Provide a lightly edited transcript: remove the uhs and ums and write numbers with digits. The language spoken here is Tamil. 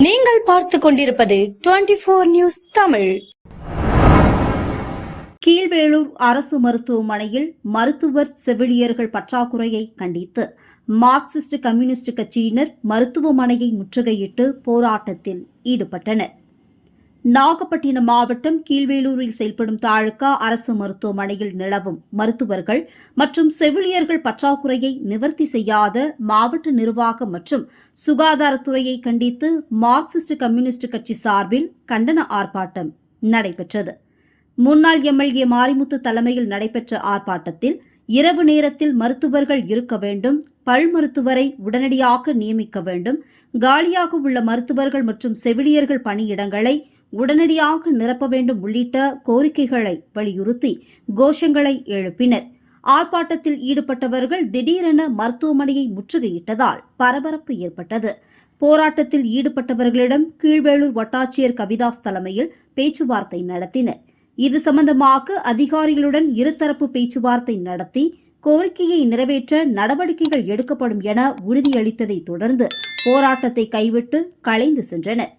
நீங்கள் பார்த்துக் கொண்டிருப்பது 24 நியூஸ் தமிழ். கீழ்வேளூர் அரசு மருத்துவமனையில் மருத்துவர் செவிலியர்கள் பற்றாக்குறையை கண்டித்து மார்க்சிஸ்ட் கம்யூனிஸ்ட் கட்சியினர் மருத்துவமனையை முற்றுகையிட்டு போராட்டத்தில் ஈடுபட்டனர். நாகப்பட்டினம் மாவட்டம் கீழ்வேளூரில் செயல்படும் தாலுகா அரசு மருத்துவமனையில் நிலவும் மருத்துவர்கள் மற்றும் செவிலியர்கள் பற்றாக்குறையை நிவர்த்தி செய்யாத மாவட்ட நிர்வாகம் மற்றும் சுகாதாரத்துறையை கண்டித்து மார்க்சிஸ்ட் கம்யூனிஸ்ட் கட்சி சார்பில் கண்டன ஆர்ப்பாட்டம் நடைபெற்றது. முன்னாள் எம்எல்ஏ மாரிமுத்து தலைமையில் நடைபெற்ற ஆர்ப்பாட்டத்தில் இரவு நேரத்தில் மருத்துவர்கள் இருக்க வேண்டும், பல் மருத்துவரை உடனடியாக நியமிக்க வேண்டும், காலியாக உள்ள மருத்துவர்கள் மற்றும் செவிலியர்கள் பணியிடங்களை உடனடியாக நிரப்ப வேண்டும் உள்ளிட்ட கோரிக்கைகளை வலியுறுத்தி கோஷங்களை எழுப்பினர். ஆர்ப்பாட்டத்தில் ஈடுபட்டவர்கள் திடீரென மருத்துவமனையை முற்றுகையிட்டதால் பரபரப்பு ஏற்பட்டது. போராட்டத்தில் ஈடுபட்டவர்களிடம் கீழ்வேளூர் வட்டாட்சியர் கவிதாஸ் தலைமையில் பேச்சுவார்த்தை நடத்தினர். இது சம்பந்தமாக அதிகாரிகளுடன் இருதரப்பு பேச்சுவார்த்தை நடத்தி கோரிக்கையை நிறைவேற்ற நடவடிக்கைகள் எடுக்கப்படும் என உறுதியளித்ததை தொடர்ந்து போராட்டத்தை கைவிட்டு கலைந்து சென்றனர்.